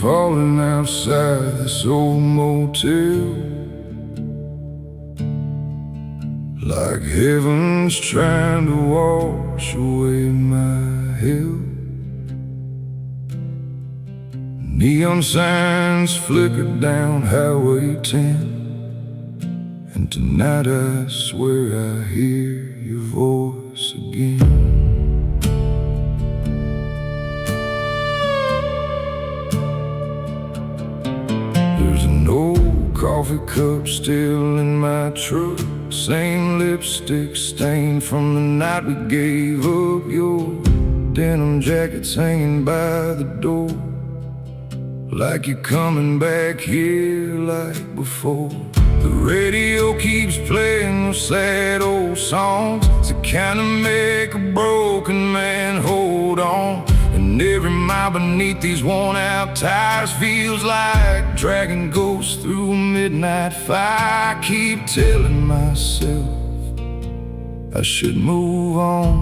falling outside this old motel, like heaven's trying to wash away my hell. Neon signs flicker down Highway 10, and tonight I swear I hear your voice again. There's an old coffee cup still in my truck, same lipstick stain from the night we gave up. Your denim jacket's hanging by the door, like you're coming back here like before. The radio keeps playing those sad old songs that kinda make a broken man hold on. And every mile beneath these worn out tires feels like dragging ghosts through a midnight fire. I keep telling myself I should move on,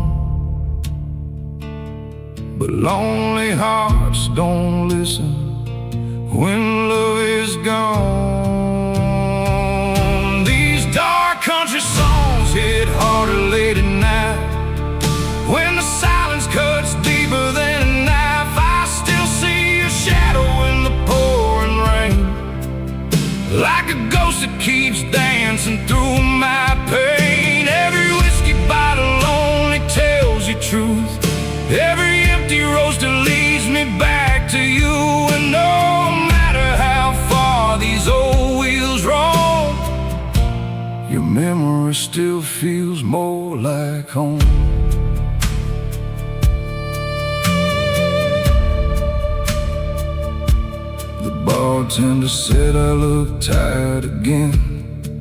but lonely hearts don't listen when love is gone. These dark country songs hit harder late at night, when the silence cuts deeper than a knife. I still see your shadow in the pouring rain, like a ghost that keeps dancing through my pain. Every whiskey bottle only tells you truth, every empty roaster leads me back to you. And no matter how far these old wheels roam, your memory still feels more like home. The bartender said I look tired again.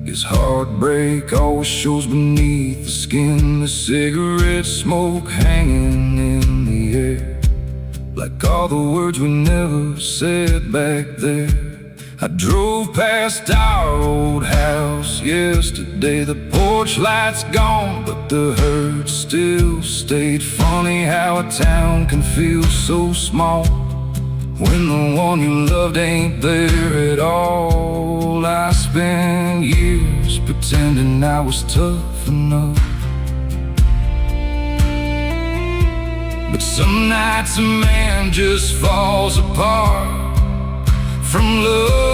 His heartbreak always shows beneath the skin. The cigarette smoke hanging in the air, like all the words we never said back there. I drove past our old house yesterday. The porch light's gone, but the hurt still stayed. Funny how a town can feel so small when the one you loved ain't there at all. I spent years pretending I was tough enough, but some nights a man just falls apart from love.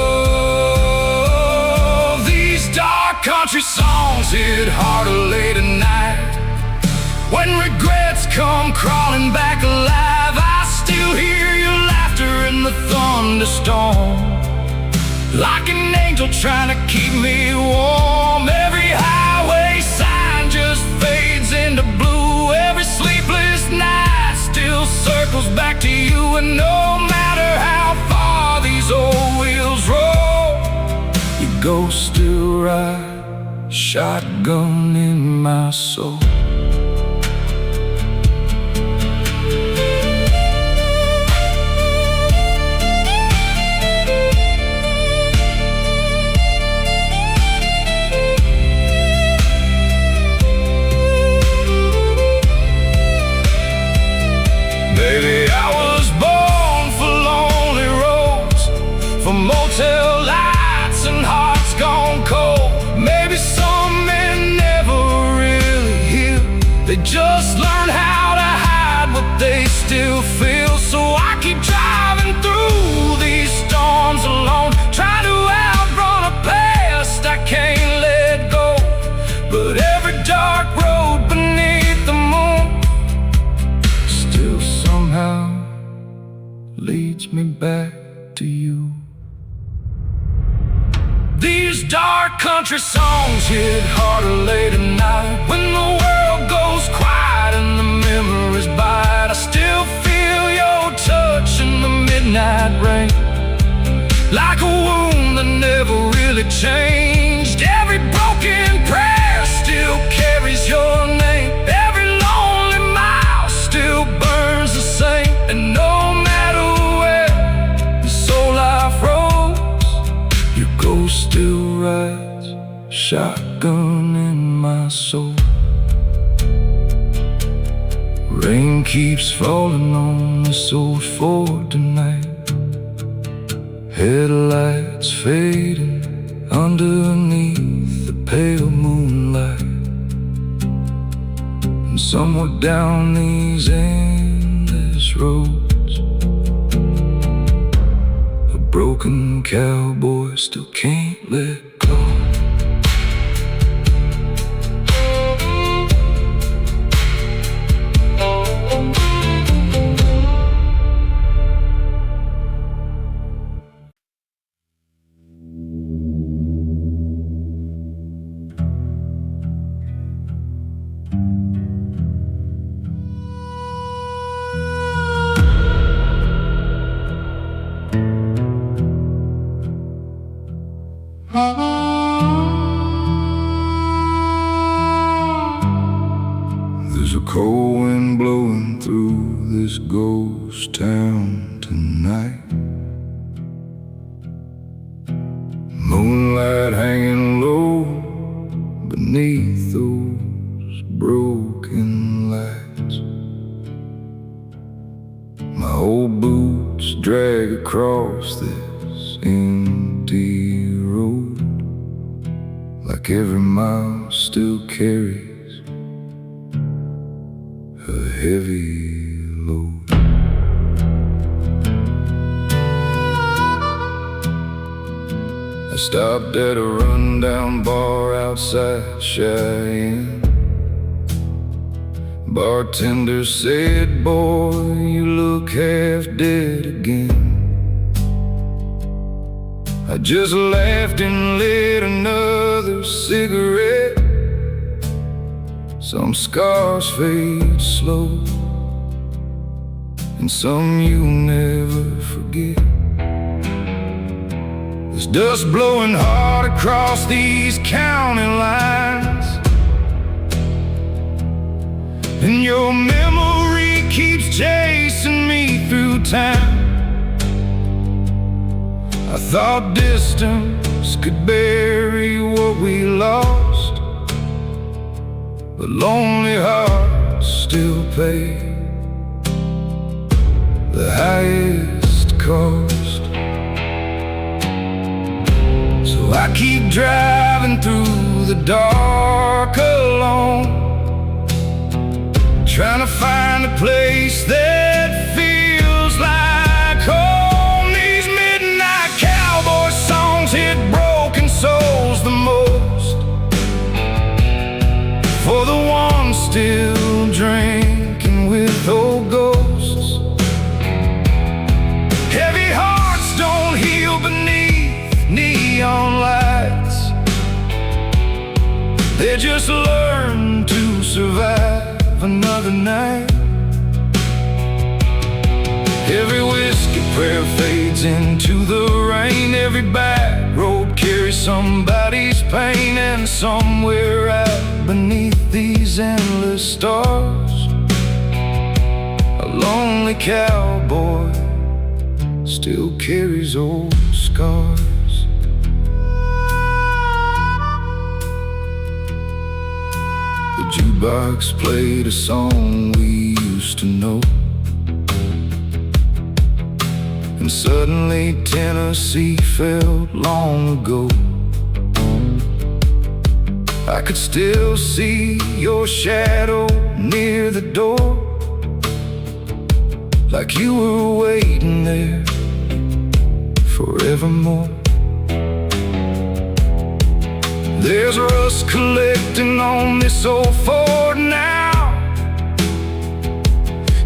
These dark country songs hit harder late at night, when regrets come crawling back alive. I still hear your laughter in the thunderstorm, like an angel trying to keep me warm. Every highway sign just fades into blue, every sleepless night still circles back to you. And no matter how far these old wheels roll, your ghost still rides shotgun in my soul. Baby, I was born for lonely roads, for motel lights and hearts gone cold. Maybe some men never really heal, they just learn how to hide what they still feel. So I keep driving through these storms alone, trying to outrun a past I can't let go. But every dark road beneath the moon still somehow leads me back to you. These dark country songs hit harder late at night, when the world goes quiet and the memories bite. I still feel your touch in the midnight rain, like a wound that never really changed. Every broken prayer still carries your name, every lonely mile still burns the same. And no matter where this old life rolls, your ghost still rides shotgun in my soul. Rain keeps falling on this old Ford tonight, Headlights fading underneath the pale moonlight, and somewhere down these endless roads, a broken cowboy still can't let go. There's a cold wind blowing through this ghost town tonight, moonlight hanging low beneath those broken lights. My old boots drag across this empty road, like every mile still carries a heavy load. I stopped at a rundown bar outside Cheyenne. Bartender said, "Boy, you look half dead again." I just laughed and lit another cigarette. Some scars fade slow, and some you never forget. There's dust blowing hard across these county lines, and your memory keeps chasing me through time. I thought distance could bury what we lost, but lonely hearts still pay the highest cost. So I keep driving through the dark alone, trying to find a place that feels like home. These midnight cowboy songs hit broken souls the most, for the ones still drinking with old ghosts. Heavy hearts don't heal beneath neon lights, they just learn to survive another night. Every whiskey prayer fades into the rain, every back road carries somebody's pain, and somewhere out beneath these endless stars, a lonely cowboy still carries old scars. The jukebox played a song we used to know, and suddenly Tennessee felt long ago. I could still see your shadow near the door, like you were waiting there forevermore. There's rust collecting on this old Ford now,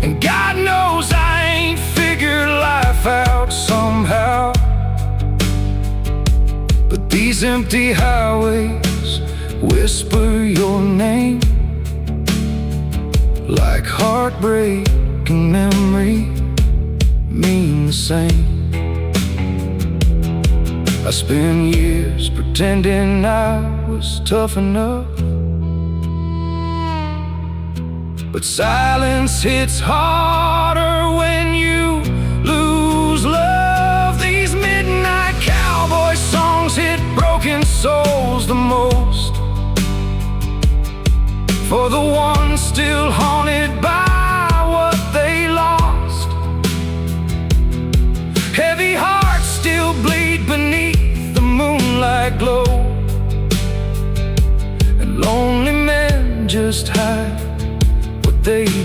and God knows I ain't figured life out somehow. But these empty highways whisper your name, like heartbreak and memory mean the same. I spent years pretending I was tough enough, but silence hits harder when you lose love. These midnight cowboy songs hit broken souls the most, for the ones still haunted by what they lost. Heavy hearts still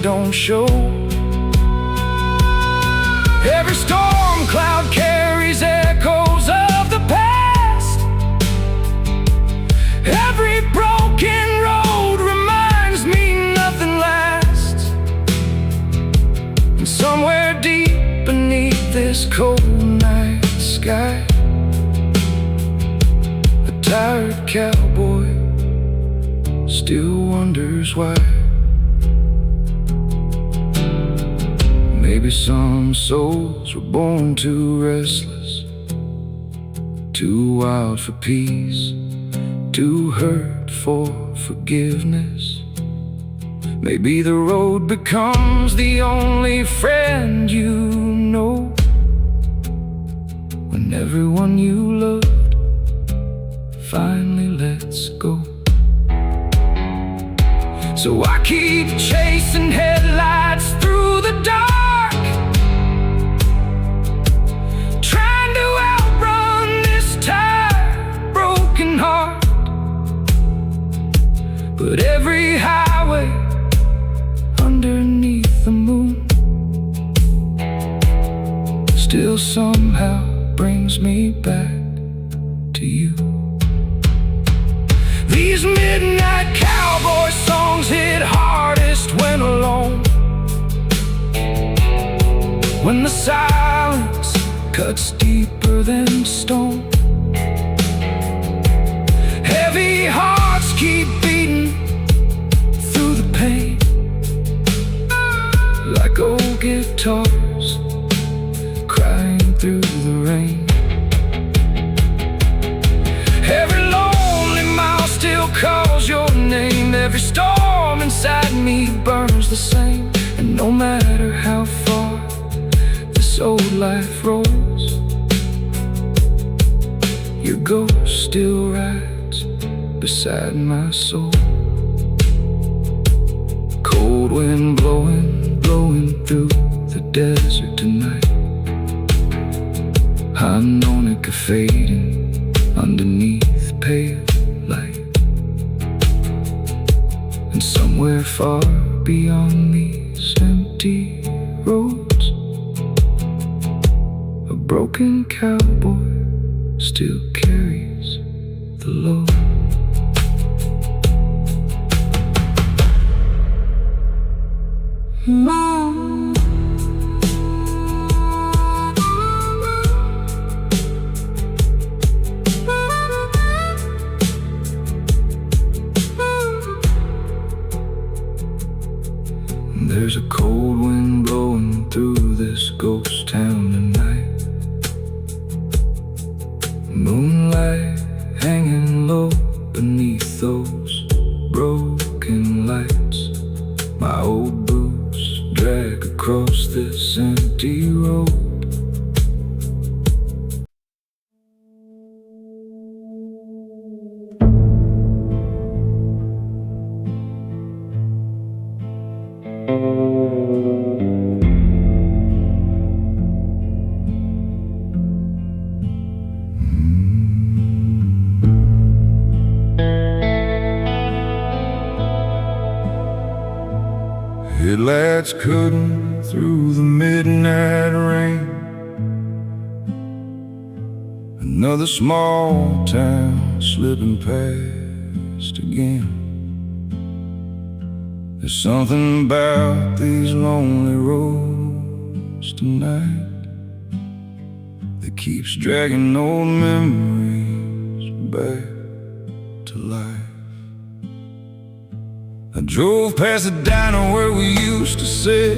don't show. Every storm cloud carries echoes of the past. Every broken road reminds me nothing lasts. And somewhere deep beneath this cold night sky, a tired cowboy still wonders why. Maybe some souls were born too restless, too wild for peace, too hurt for forgiveness. Maybe the road becomes the only friend you know, when everyone you loved finally lets go. So I keep chasing headlights through the dark, trying to outrun this tired, broken heart. But every highway underneath the moon still somehow brings me back to you. These midnight cowboy songs hit hardest when alone, when the silence cuts deeper than stone. Heavy hearts keep beating through the pain, like old guitars crying through the rain. Every lonely mile still calls your name. Every storm inside me burns the same. And no matter how far this old life rolls, your ghost still rides beside my soul. Cold wind blowing, blowing through the desert tonight. Harmonica fading underneath pale light. And somewhere far beyond these empty roads, a broken cowboy still carries the load. There's a cold wind blowing through this ghost town tonight. Moonlight hanging low beneath those broken lights. My old boots drag across this empty road. Headlights cutting through the midnight rain. Another small town slipping past again. There's something about these lonely roads tonight that keeps dragging old memories back to life. I drove past the diner where we used to sit,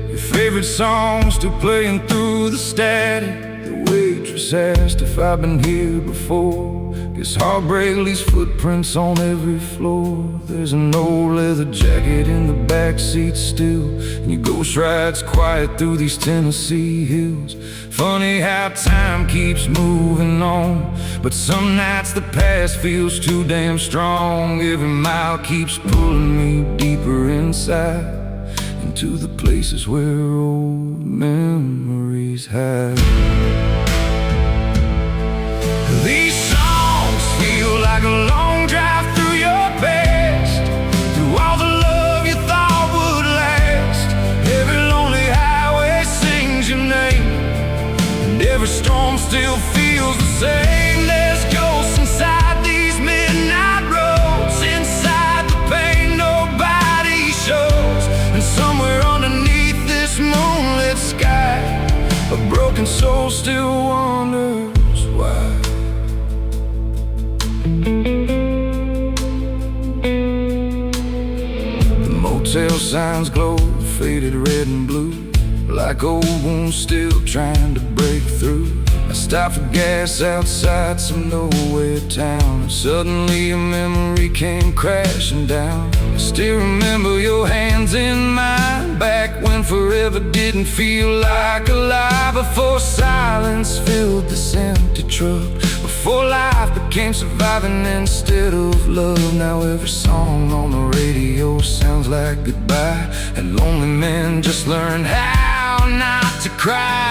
your favorite song still playing through the static. The waitress asked if I've been here before. Guess heartbreak leaves footprints on every floor. There's an old leather jacket in the backseat still, and your ghost rides quiet through these Tennessee hills. Funny how time keeps moving on, but some nights the past feels too damn strong. Every mile keeps pulling me deeper inside, into the places where old memories hide. These songs feel like a long drive through your past, through all the love you thought would last. The motel signs glow, faded red and blue, like old wounds still trying to break through. I stopped for gas outside some nowhere town, and suddenly a memory came crashing down. I still remember your hands in mine, back when forever didn't feel like alive. Before silence filled this empty truck, before life became surviving instead of love. Now every song on the radio sounds like goodbye, and lonely men just learn how not to cry.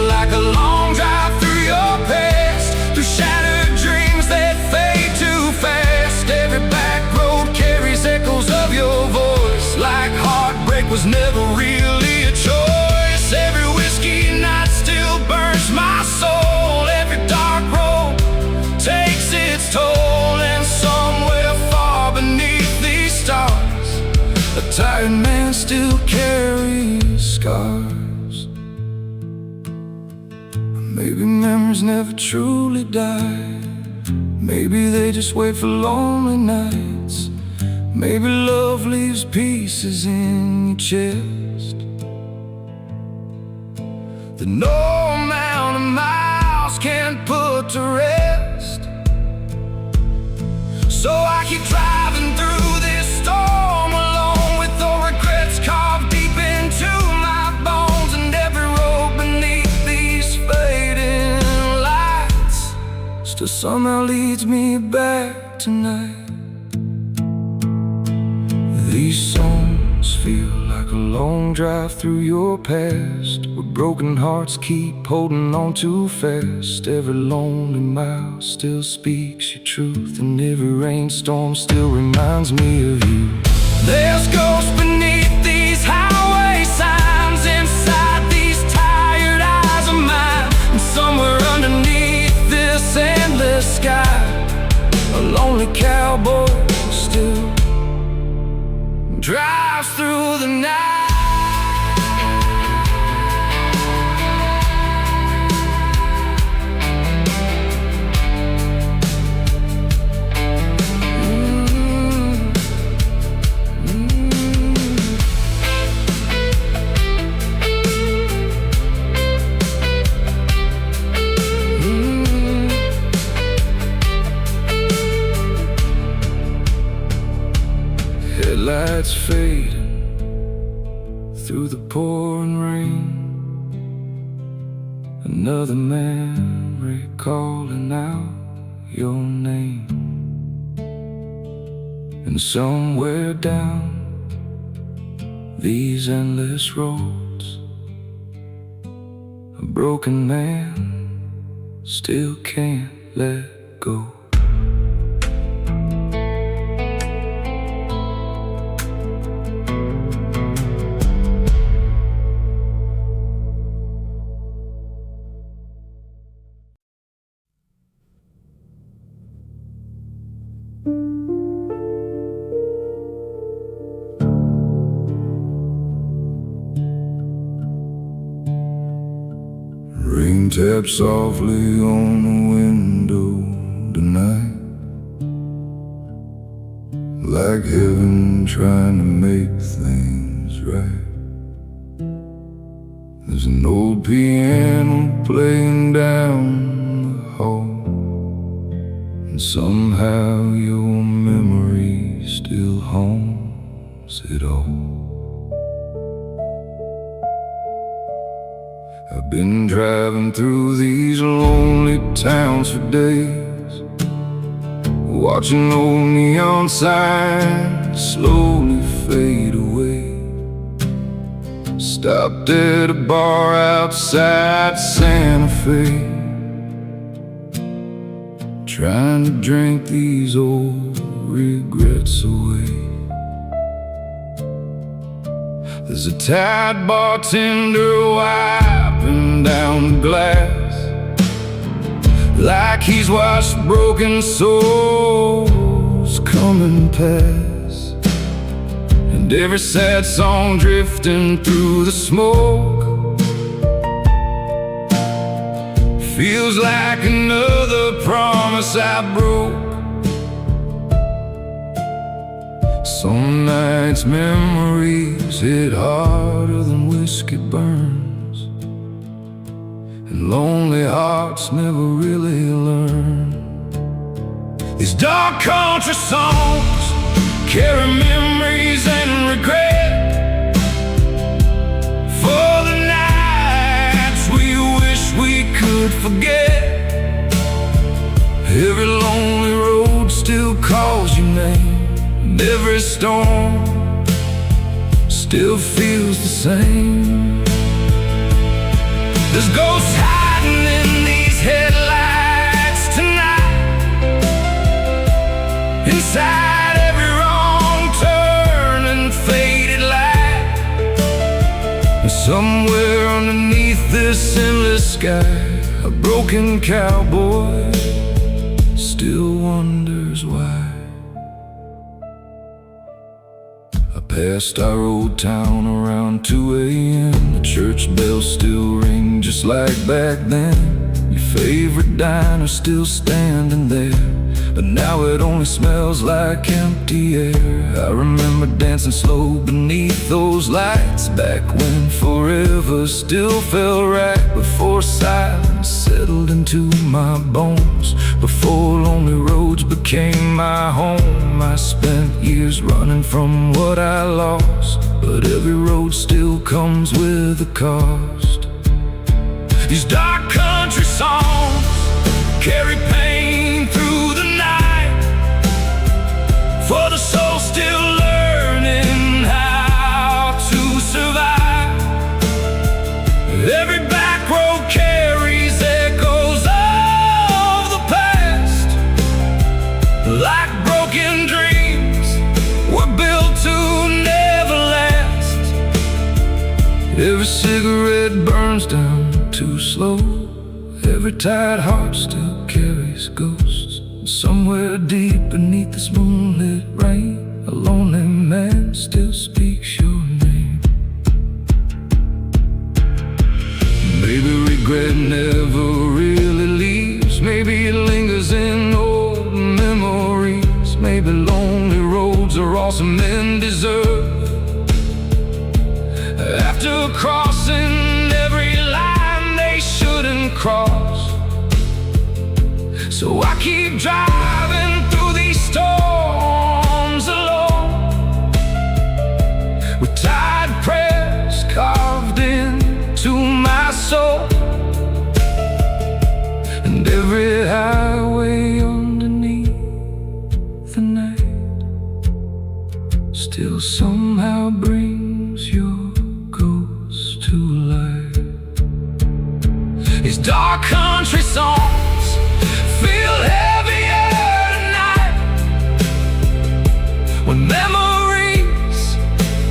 Like a long drive through your past, through shattered dreams that fade too fast. Every back road carries echoes of your voice, like heartbreak was never really a choice. Every whiskey night still burns my soul. Every dark road takes its toll, and somewhere far beneath these stars, a tired man still carries scars. Maybe memories never truly die. Maybe they just wait for lonely nights. Maybe love leaves pieces in your chest that no amount of miles can't put to rest. So I keep driving through this storm alone, with all regrets carved deep into my bones. And every road beneath these fading lights still somehow leads me back tonight. These songs feel like a long drive through your past, where broken hearts keep holding on too fast. Every lonely mile still speaks your truth, and every rainstorm still reminds me of you. There's ghosts beneath these highway signs, inside these tired eyes of mine, and somewhere underneath this endless sky, a lonely cowboy still drives through the night. Headlights fading through the pouring rain, another memory calling out your name. And somewhere down these endless roads, a broken man still can't let go. Rain taps softly on the window tonight, like heaven trying to make things right. There's an old piano playing down the hall, and somehow your memory still haunts it all. I've been driving through these lonely towns for days, watching old neon signs slowly fade away. Stopped at a bar outside Santa Fe, trying to drink these old regrets away. There's a tired bartender wiping down the glass, like he's watched broken souls coming past, and every sad song drifting through the smoke feels like another promise I broke. Some nights memories hit harder than whiskey burns, and lonely hearts never really learn. These dark country songs carry memories and regret for the nights we wish we could forget. Every lonely road still calls your name, and every storm still feels the same. There's ghosts hiding in these headlights tonight, inside every wrong turn and faded light. And somewhere underneath this endless sky, a broken cowboy still wonders why. I passed our old town around 2 a.m. The church bells still ring just like back then. Your favorite diner's still standing there, but now it only smells like empty air. I remember dancing slow beneath those lights, back when forever still felt right. Before silence settled into my bones, before lonely roads became my home. I spent years running from what I lost, but every road still comes with a cost. These dark country songs carry pain through the night, for the soul still learning how to survive. Every back road carries echoes of the past, like broken dreams were built to never last. Every cigarette burns down too slow, every tired heart still carries ghosts. Somewhere deep beneath this moonlit rain, a lonely man still speaks your name. Maybe regret never really leaves, maybe it lingers in old memories. Maybe lonely roads are all some men deserve. After crossing every line they shouldn't cross, so I keep driving through these storms alone, with tired prayers carved into my soul. And every highway underneath the night still somehow brings your ghost to life. These dark country songs feel heavier tonight, when memories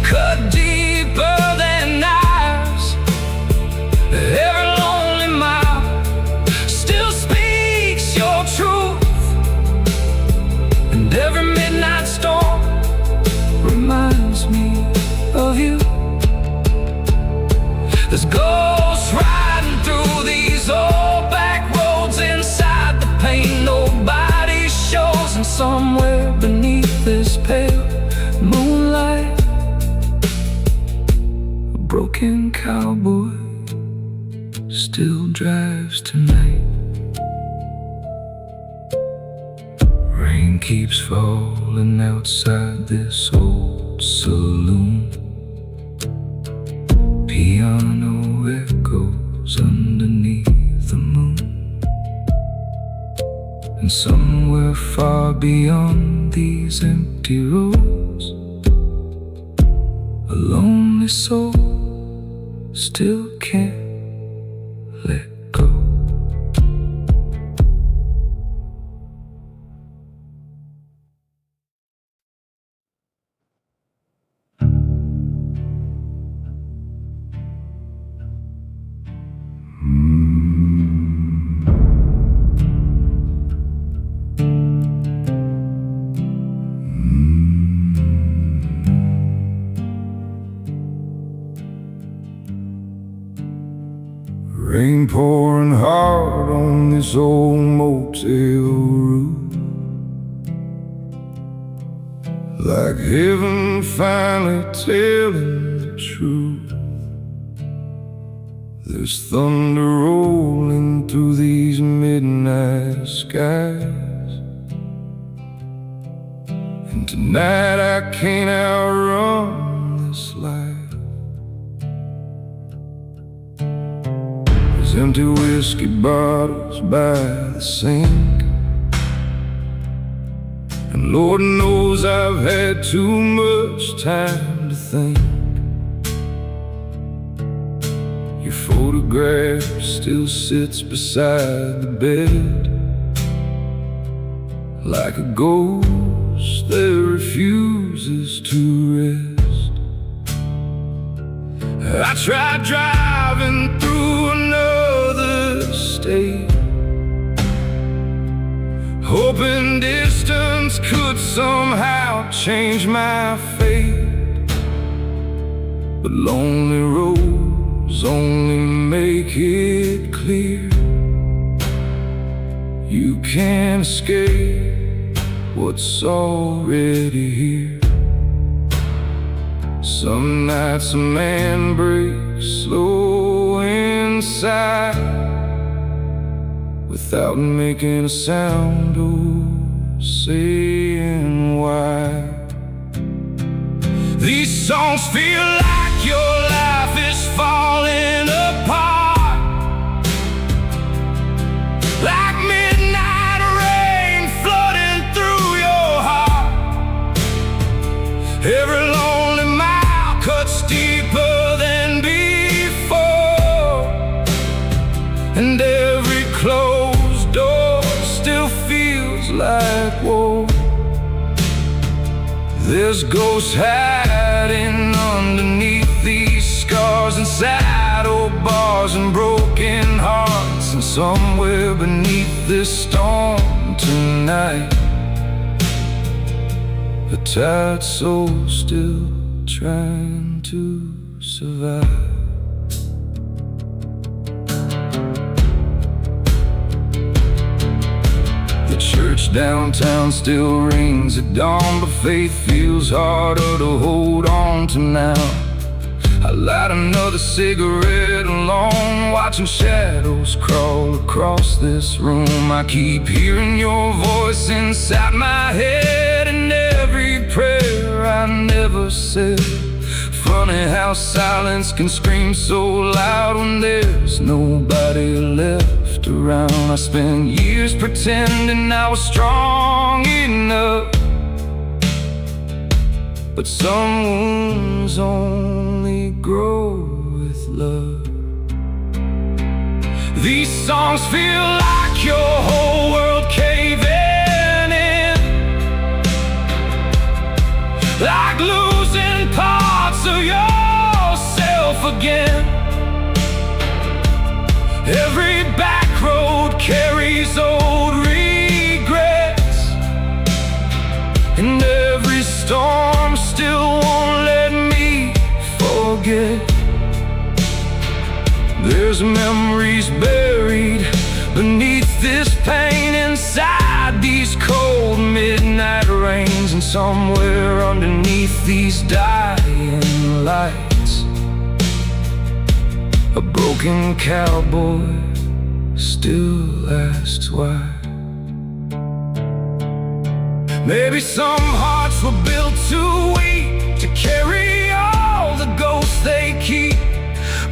cut deeper than knives. Every lonely mile still speaks your truth, and every midnight storm reminds me of you. There's ghosts riding through these old back roads, inside the pain nobody shows. And somewhere beneath this pale moonlight, a broken cowboy still drives tonight. Rain keeps falling outside this old saloon, piano echoes underneath the moon. And somewhere far beyond these empty roads, a lonely soul still can't let go. Rain pouring hard on this old motel roof, like heaven finally telling the truth. There's thunder rolling through these midnight skies, and tonight I can't outrun this life. There's empty whiskey bottles by the sink, and Lord knows I've had too much time to think. Your photograph still sits beside the bed, like a ghost that refuses to rest. I tried driving through another state, hoping distance could somehow change my fate. But lonely roads only make it clear you can't escape what's already here. Some nights a man breaks slow inside, without making a sound or saying why. These songs feel like your life is falling apart, like midnight rain flooding through your heart. Every lonely mile cuts deeper than before, and every closed door still feels like war. There's ghosts hiding underneath these scars, inside old bars and broken hearts. And somewhere beneath this storm tonight, a tired soul still trying to survive. The church downtown still rings at dawn, but faith feels harder to hold on to now. I light another cigarette alone, watching shadows crawl across this room. I keep hearing your voice inside my head, and every prayer I never said. Funny how silence can scream so loud when there's nobody left around. I spent years pretending I was strong enough, but some wounds only grow with love. These songs feel like your whole world caving in, like losing parts of yourself again. Every back road carries old regrets, and every storm still won't let me forget. There's memories buried beneath this pain, inside these cold midnight rains, and somewhere underneath these dying lights, a broken cowboy still asks why. Maybe some hearts were built too weak to carry all the ghosts they keep.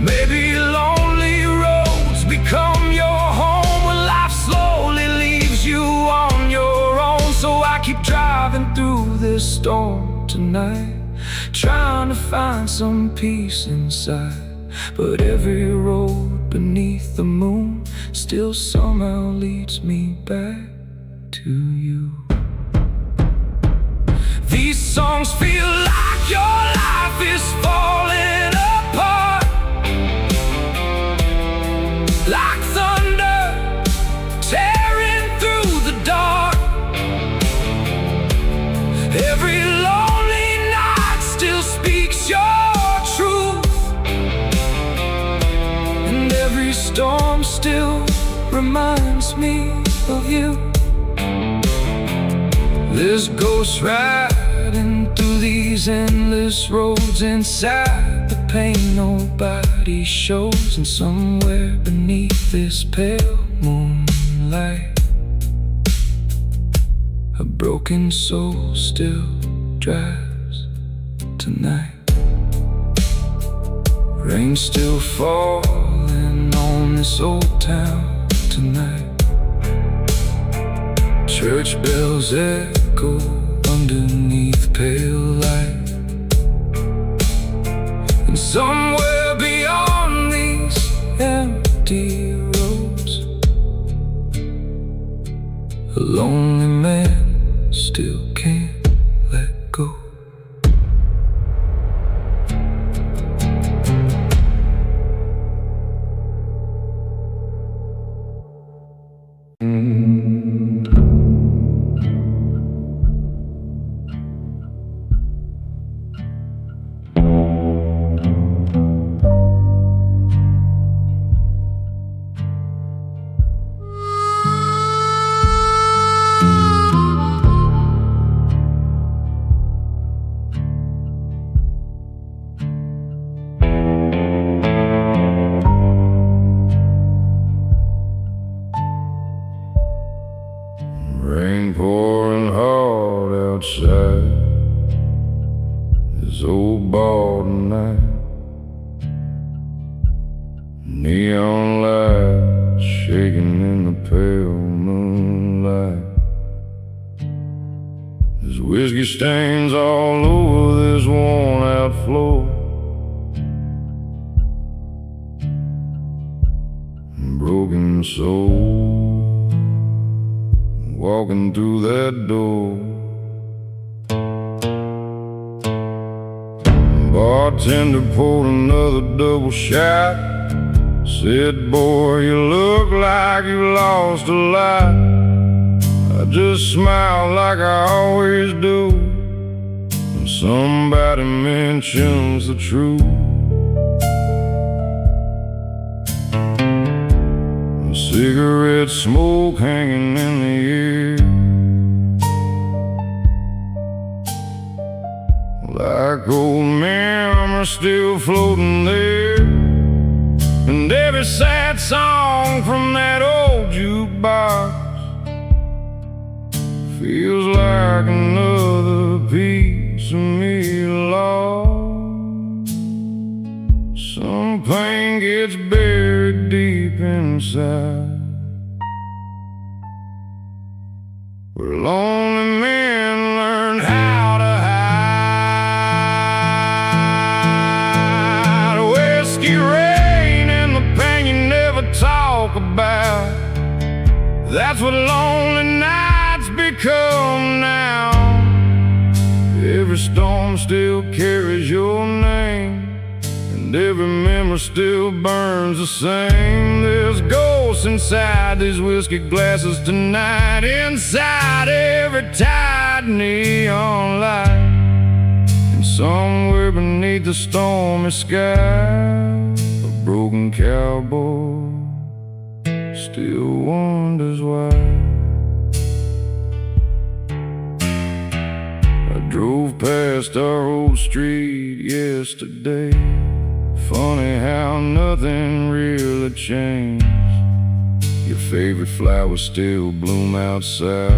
Maybe lonely roads become your home when life slowly leaves you on your own. So I keep driving through this storm tonight, trying to find some peace inside. But every road beneath the moon still somehow leads me back to you. These songs feel like your life is falling apart, like thunder tearing through the dark. Every lonely night still speaks your truth, and every storm reminds me of you. This ghost riding through these endless roads, inside the pain nobody shows. And somewhere beneath this pale moonlight, a broken soul still drives tonight. Rain still falling on this old town tonight. Church bells echo underneath pale light. And somewhere beyond these empty roads, a lonely man still can't let go. Rain pouring hard outside this old ball tonight. Neon lights shaking in the pale moonlight. There's whiskey stains all over this worn out floor. Broken soul walking through that door. Bartender poured another double shot. Said, boy, you look like you lost a lot. I just smiled like I always do when somebody mentions the truth. Cigarette smoke hanging in the air, like old memories still floating there. And every sad song from that old jukebox feels like another piece of me lost. Some pain gets buried deep inside, where lonely men learn how to hide. Whiskey rain and the pain you never talk about, that's what lonely nights become now. Every storm still carries your name, and every memory still burns the same. There's ghosts inside these whiskey glasses tonight, inside every tight neon light. And somewhere beneath the stormy sky, a broken cowboy still wonders why. I drove past our old street yesterday. Funny how nothing really changed. Your favorite flowers still bloom outside,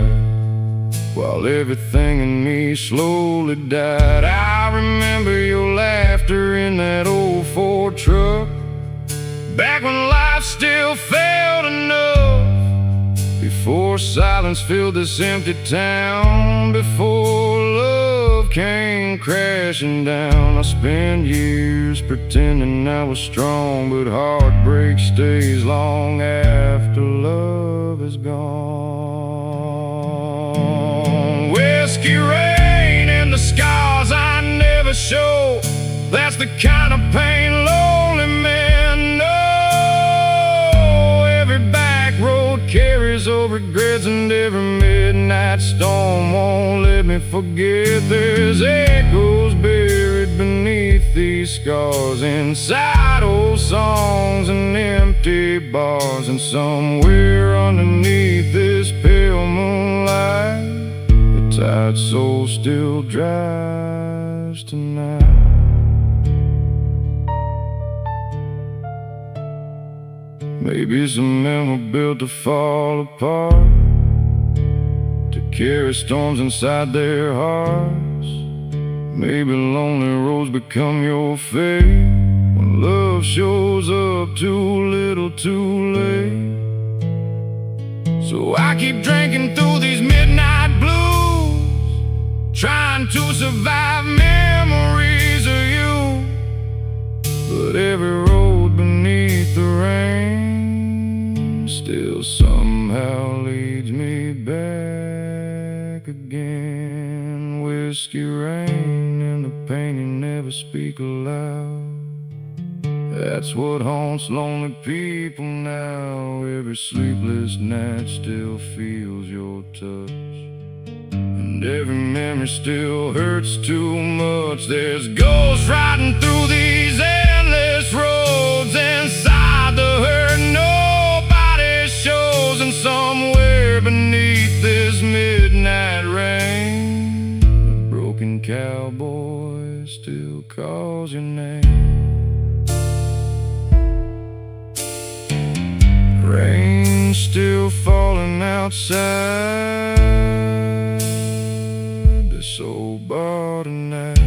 while everything in me slowly died. I remember your laughter in that old Ford truck, back when life still felt enough. Before silence filled this empty town, before love came crashing down. I spent years pretending I was strong, but heartbreak stays long after love is gone. Whiskey rain and the scars I never show, that's the kind of pain lonely men know. Every back road carries old regrets, and every midnight storm won't let me forget. There's echoes buried beneath the these scars inside old songs and empty bars. And somewhere underneath this pale moonlight, the tired soul still drives tonight. Maybe some men were built to fall apart, to carry storms inside their hearts. Maybe lonely roads become your fate, when love shows up too little too late. So I keep drinking through these midnight blues, trying to survive memories of you. But every road beneath the rain still somehow leads me back again. Whiskey rain and the pain you never speak aloud, that's what haunts lonely people now. Every sleepless night still feels your touch, and every memory still hurts too much. There's ghosts riding through these endless roads, inside the hurt nobody shows. And somewhere beneath this midnight rain, the broken cowboy still calls your name. Rain still falling outside this old bar tonight.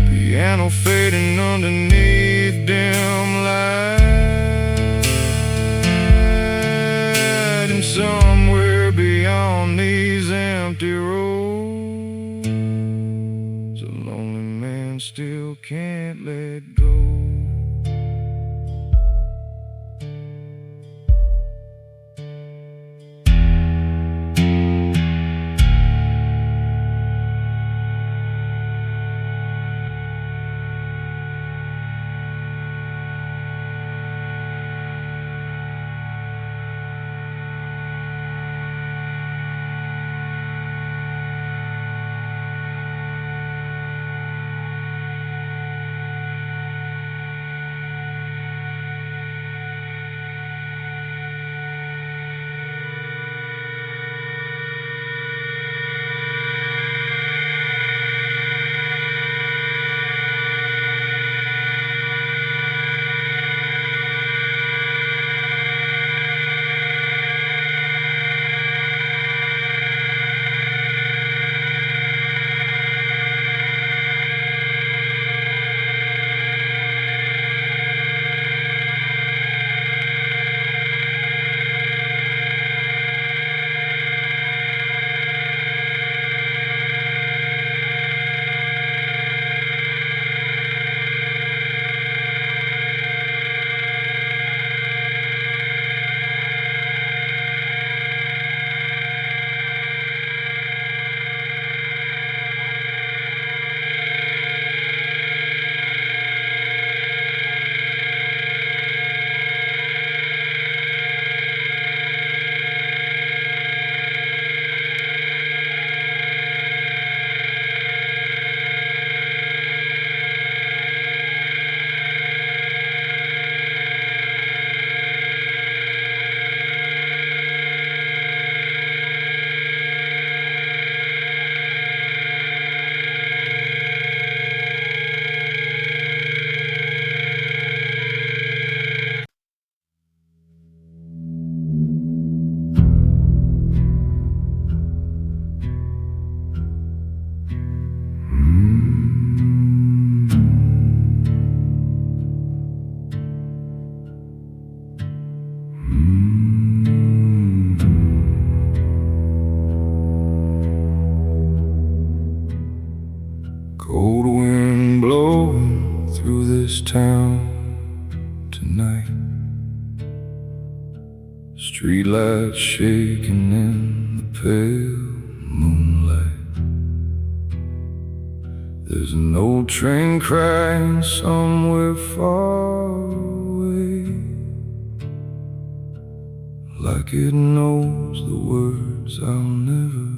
Piano fading underneath dim light, and somewhere beyond these empty roads, a lonely man still can't let go. Cold wind blowing through this town tonight, streetlights shaking in the pale moonlight. There's an old train crying somewhere far away, like it knows the words I'll never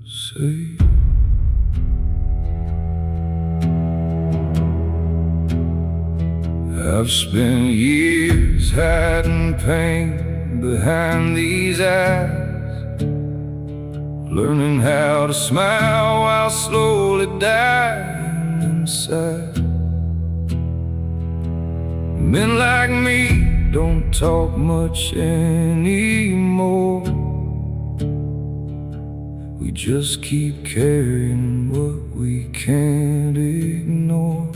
say. I've spent years hiding pain behind these eyes, learning how to smile while slowly dying inside. Men like me don't talk much anymore. We just keep carrying what we can't ignore.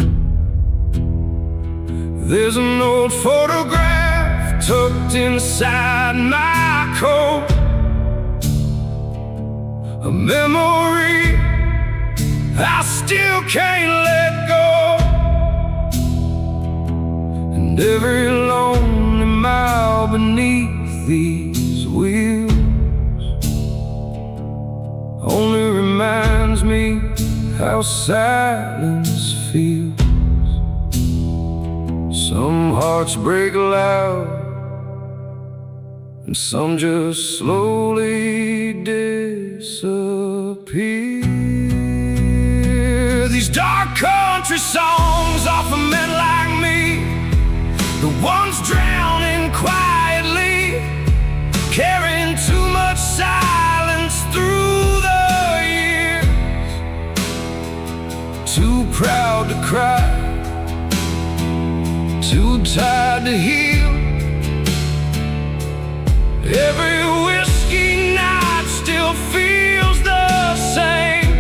There's an old photograph tucked inside my coat, a memory I still can't let go. And every lonely mile beneath these wheels only reminds me how silence feels. Some hearts break loud, and some just slowly disappear. These dark country songs are for men like me, the ones drowning quietly, carrying too much silence through the years. Too proud to cry, too tired to heal. Every whiskey night still feels the same.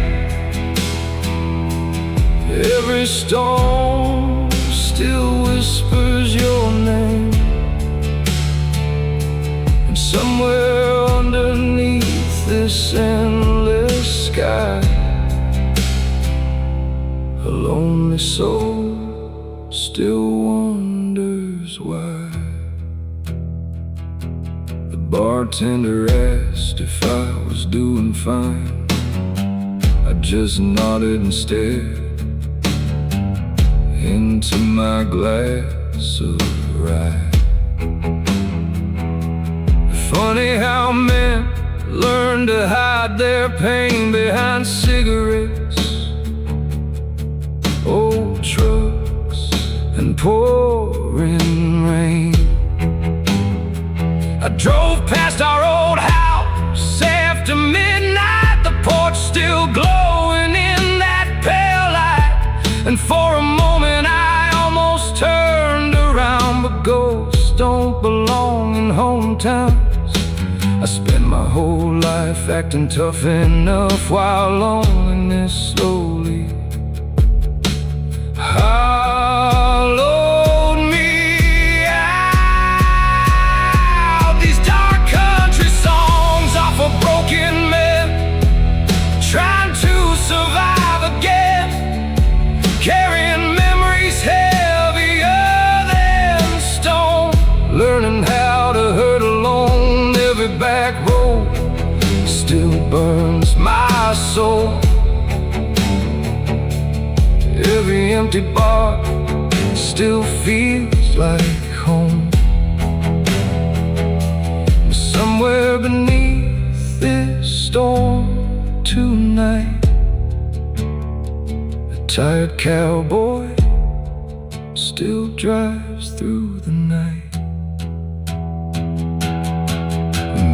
Every storm still whispers your name. And somewhere underneath this endless sky, a lonely soul still wonders why. The bartender asked if I was doing fine. I just nodded and stared into my glass of rye. Funny how men learn to hide their pain behind cigarettes, old trucks, and pouring rain. I drove past our old house after midnight, the porch still glowing in that pale light. And for a moment I almost turned around, but ghosts don't belong in hometowns. I spent my whole life acting tough enough while loneliness slowly hollowed me out. These dark country songs are for broken men trying to survive again, carrying memories heavier than stone, learning how to hurt alone. Every back road still burns my soul. Every empty bar still feels like home. Somewhere beneath this storm tonight, a tired cowboy still drives through the night.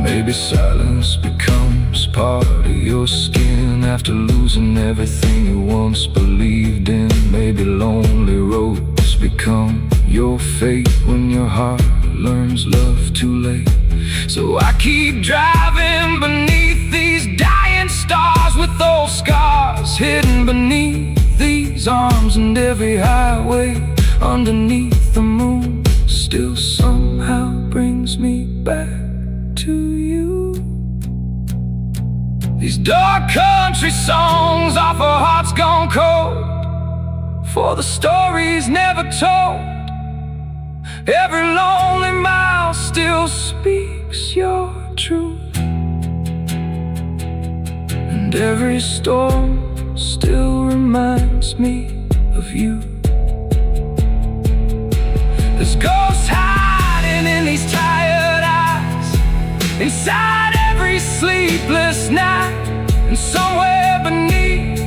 Maybe silence becomes part of your skin after losing everything you once believed in. Maybe lonely roads become your fate when your heart learns love too late. So I keep driving beneath these dying stars, with those scars hidden beneath these arms. And every highway underneath the moon still somehow brings me back to you. These dark country songs are for hearts gone cold, for the stories never told. Every lonely mile still speaks your truth, and every storm still reminds me of you. There's ghosts hiding in these tired eyes, inside every sleepless night. And somewhere beneath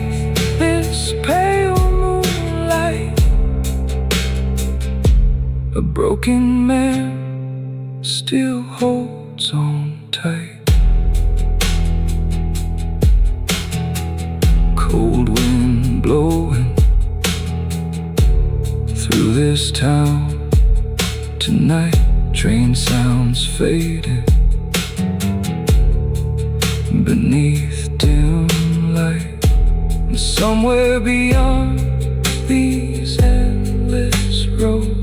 this pale moonlight, broken man still holds on tight. Cold wind blowing through this town tonight. Train sounds faded beneath dim light. And somewhere beyond these endless roads,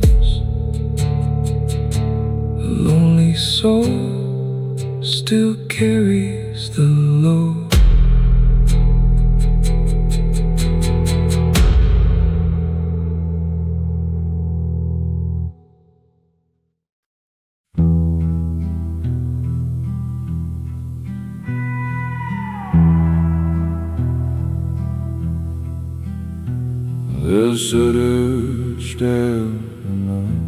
a lonely soul still carries the load. There's a church there tonight,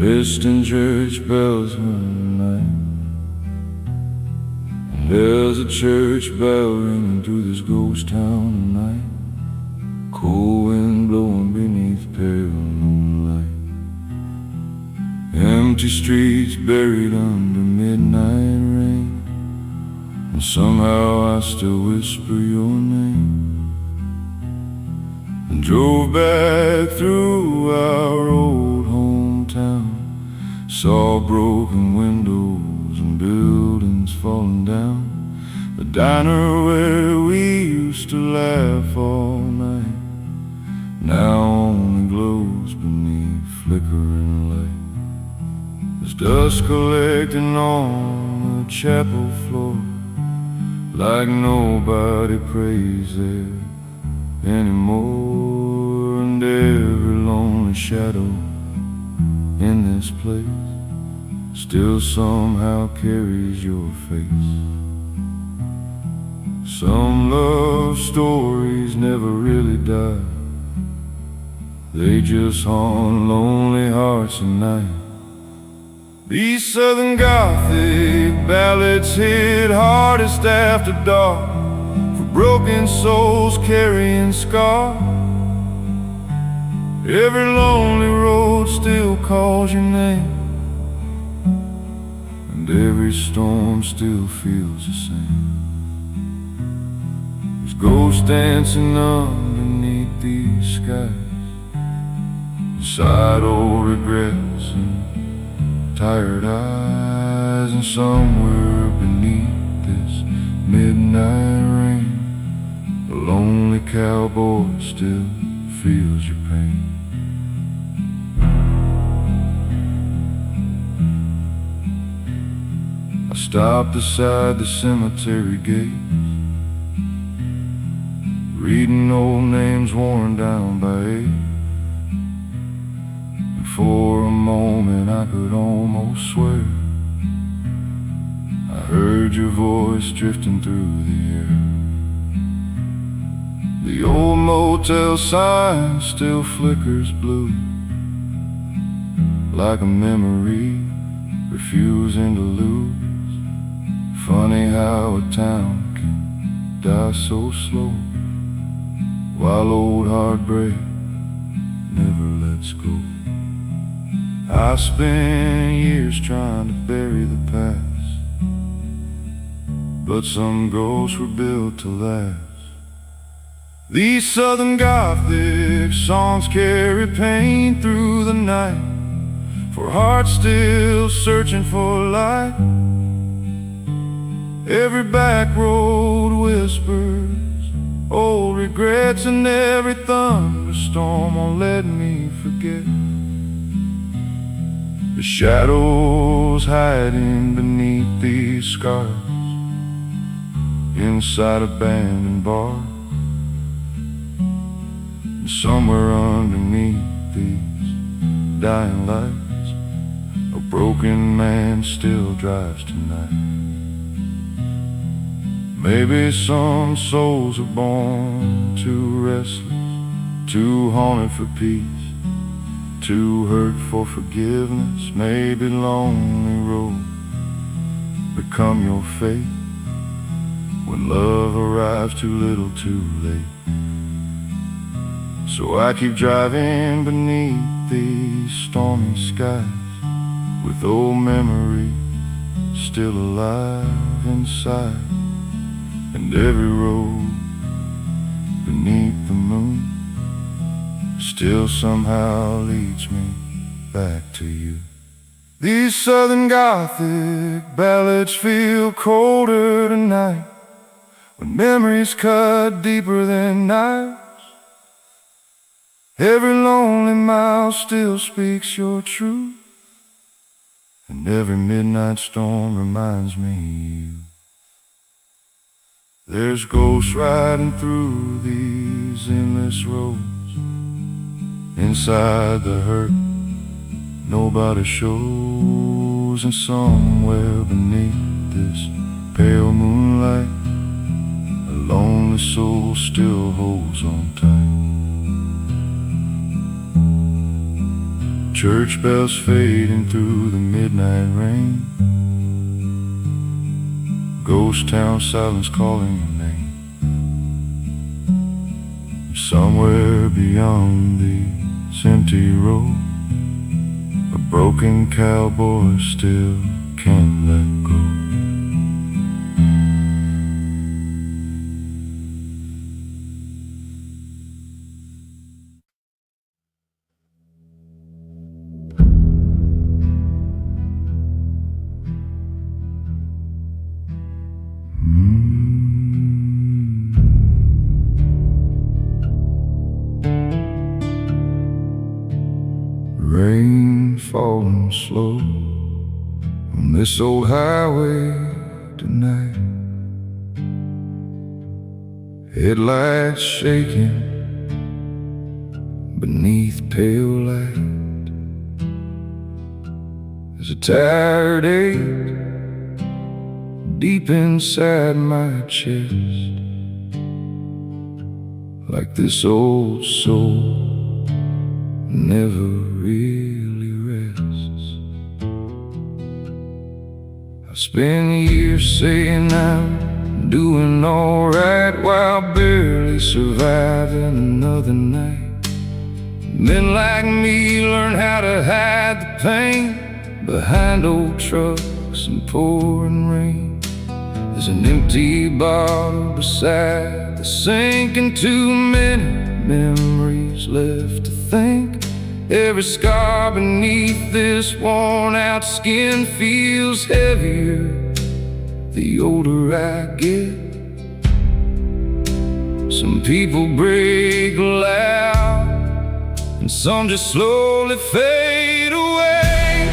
distant church bells tonight. There's a church bell ringing through this ghost town tonight. Cold wind blowing beneath pale moonlight. Empty streets buried under midnight rain, and somehow I still whisper your name. And drove back through our old hometown, saw broken windows and buildings falling down. The diner where we used to laugh all night now only glows beneath flickering light. There's dust collecting on the chapel floor, like nobody prays there anymore. And every lonely shadow in this place still somehow carries your face. Some love stories never really die, they just haunt lonely hearts at night. These Southern Gothic ballads hit hardest after dark, for broken souls carrying scars. Every lonely road still calls your name, and every storm still feels the same. There's ghosts dancing underneath these skies, inside old regrets and tired eyes. And somewhere beneath this midnight rain, a lonely cowboy still feels your pain. I stopped beside the cemetery gate, reading old names worn down by age. And for a moment I could almost swear I heard your voice drifting through the air. The old motel sign still flickers blue, like a memory refusing to lose. Funny how a town can die so slow, while old heartbreak never lets go. I spent years trying to bury the past, but some ghosts were built to last. These Southern Gothic songs carry pain through the night, for hearts still searching for light. Every back road whispers old regrets, and every thunderstorm won't let me forget the shadows hiding beneath these scars, inside abandoned bars. And somewhere underneath these dying lights, a broken man still drives tonight. Maybe some souls are born too restless, too haunted for peace, too hurt for forgiveness. Maybe lonely roads become your fate, when love arrives too little too late. So I keep driving beneath these stormy skies, with old memories still alive inside, and every road beneath the moon still somehow leads me back to you. These southern gothic ballads feel colder tonight, when memories cut deeper than knives. Every lonely mile still speaks your truth, and every midnight storm reminds me of you. There's ghosts riding through these endless roads, inside the hurt nobody shows, and somewhere beneath this pale moonlight, a lonely soul still holds on tight. Church bells fading through the midnight rain, ghost town silence calling your name. Somewhere beyond these empty roads, a broken cowboy still can't let go. Rain falling slow on this old highway tonight, headlights shaking beneath pale light. There's a tired ache deep inside my chest, like this old soul never really rests. I spend years saying I'm doing alright, while barely surviving another night. Men like me learn how to hide the pain behind old trucks and pouring rain. There's an empty bottle beside the sink, and too many memories left to think. Every scar beneath this worn-out skin feels heavier the older I get. Some people break loud, and some just slowly fade away.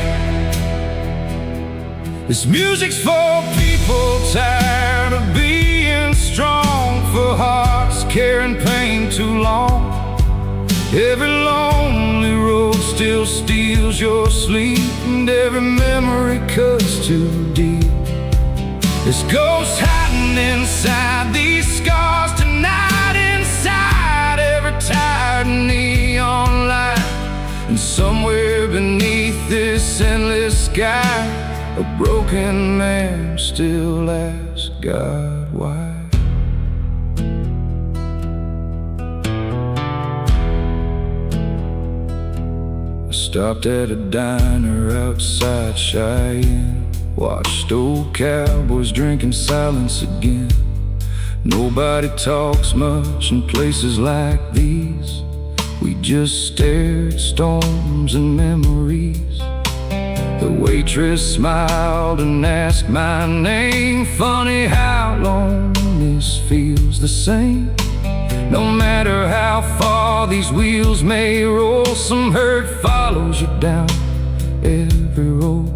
This music's for people tired of being strong, for hearts carrying pain too long. Every lonely road still steals your sleep, and every memory cuts too deep. There's ghosts hiding inside these scars tonight, inside every tired neon light. And somewhere beneath this endless sky, a broken man still asks God why. Stopped at a diner outside Cheyenne, watched old cowboys drinking silence again. Nobody talks much in places like these. We just stare at storms and memories. The waitress smiled and asked my name. Funny how long this feels the same. No matter how far these wheels may roll, some hurt follows you down every road.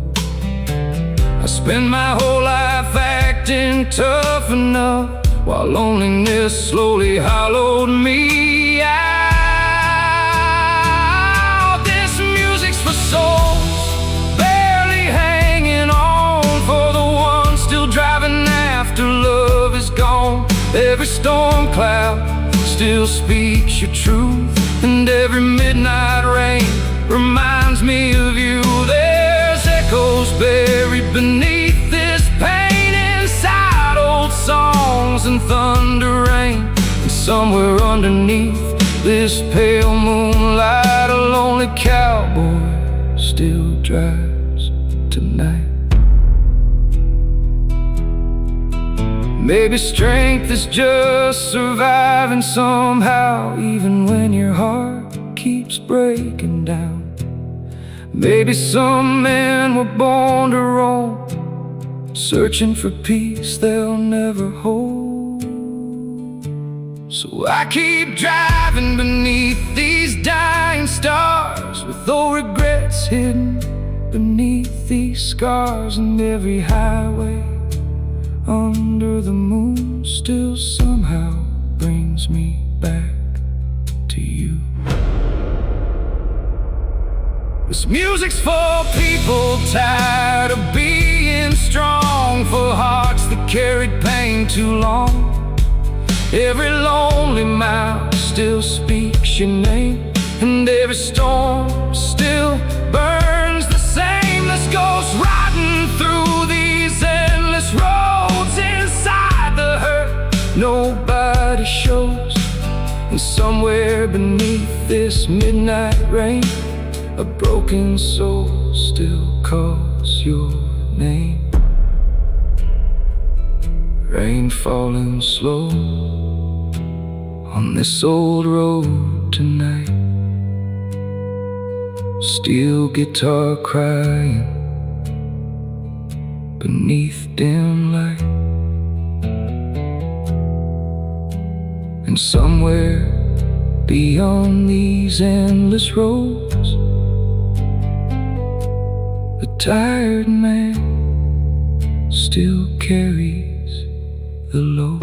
I spend my whole life acting tough enough, while loneliness slowly hollowed me out. This music's for souls barely hanging on, for the ones still driving after love is gone. Every storm cloud still speaks your truth, and every midnight rain reminds me of you. There's echoes buried beneath this pain, inside old songs and thunder rain. And somewhere underneath this pale moonlight, a lonely cowboy still drives tonight. Maybe strength is just surviving somehow, even when your heart keeps breaking down. Maybe some men were born to roam, searching for peace they'll never hold. So I keep driving beneath these dying stars, with all regrets hidden beneath these scars. And every highway under the moon still somehow brings me back to you. This music's for people tired of being strong, for hearts that carried pain too long. Every lonely mouth still speaks your name, and every storm still burns the same. This goes riding through these endless roads, inside the hurt nobody shows. And somewhere beneath this midnight rain, a broken soul still calls your name. Rain falling slow on this old road tonight, steel guitar crying beneath dim light. And somewhere beyond these endless roads, a tired man still carries the load.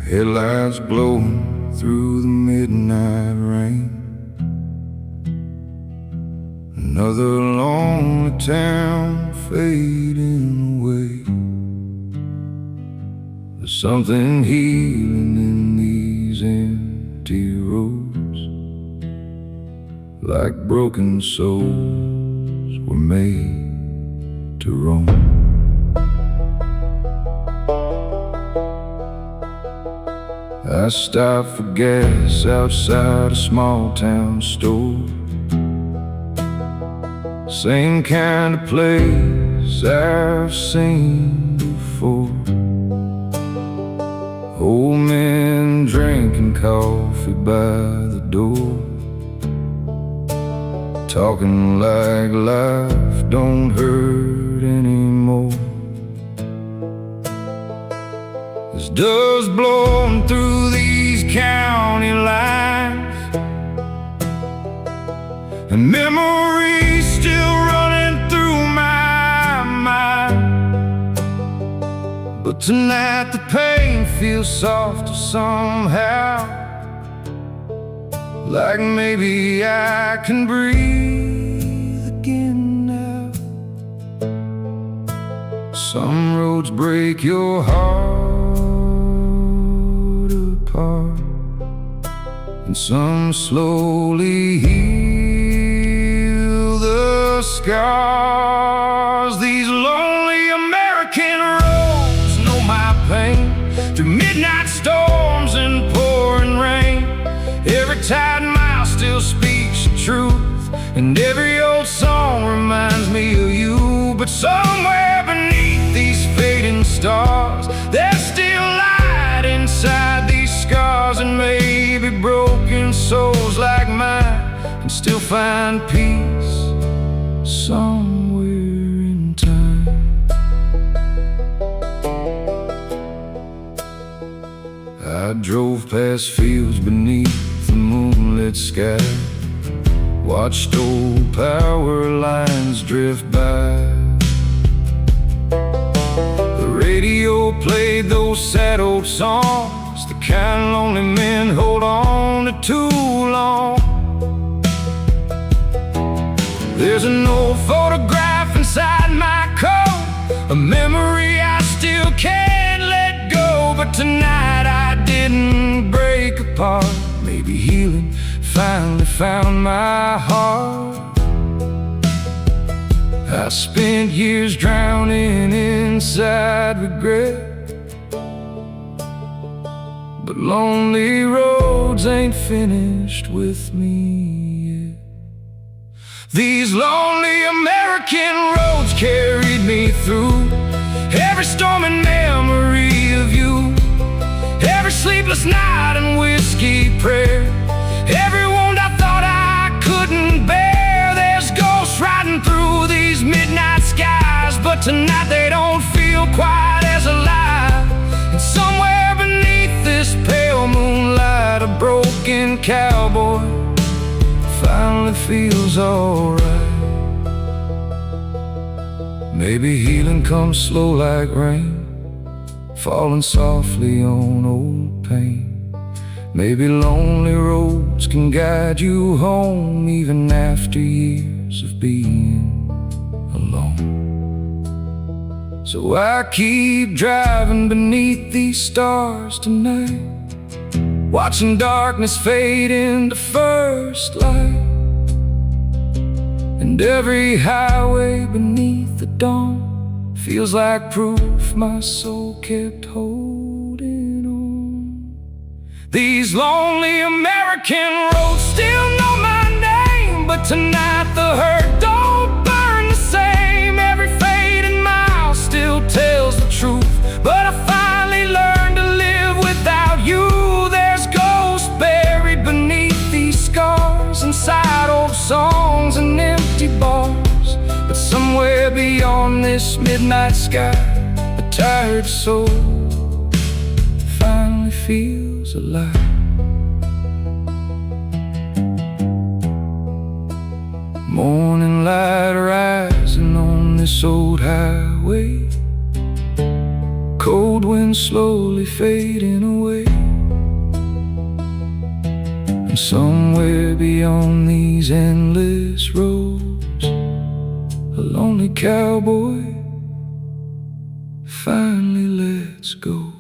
Headlights glowing through the midnight rain, another lonely town fading away. There's something healing in these empty roads, like broken souls were made to roam. I stopped for gas outside a small town store, same kind of place I've seen before. Old men drinking coffee by the door, talking like life don't hurt anymore. There's dust blowing through these county lines, and memories still running through my mind. But tonight the pain feels softer somehow, like maybe I can breathe again now. Some roads break your heart apart, and some slowly heal the scars. These lonely American roads know my pain, through midnight storms and pouring rain. Every tired mile still speaks the truth, and every old song reminds me of you. But somewhere beneath these fading stars, there's still light inside these scars. And maybe broken souls like mine can still find peace somewhere in time. I drove past fields beneath the moonlit sky, watched old power lines drift by. The radio played those sad old songs, the kind lonely men hold on to too long. There's an old photograph inside my coat, a memory I still can't let go. But tonight didn't break apart. Maybe healing finally found my heart. I spent years drowning inside regret, but lonely roads ain't finished with me yet. These lonely American roads carried me through every storm and memory of you, every sleepless night and whiskey prayer, every wound I thought I couldn't bear. There's ghosts riding through these midnight skies, but tonight they don't feel quite as alive. And somewhere beneath this pale moonlight, a broken cowboy finally feels alright. Maybe healing comes slow like rain, falling softly on old pain. Maybe lonely roads can guide you home, even after years of being alone. So I keep driving beneath these stars tonight, watching darkness fade into first light. And every highway beneath the dawn feels like proof my soul kept holding on. These lonely American roads still know my name, but tonight the hurt don't burn the same. Every fading mile still tells the truth, but I finally learned to live without you. There's ghosts buried beneath these scars, inside old songs and empty bars. But somewhere beyond this midnight sky, a tired soul finally feels alive. Morning light rising on this old highway, cold wind slowly fading away. And somewhere beyond these endless roads, a lonely cowboy finally lets go.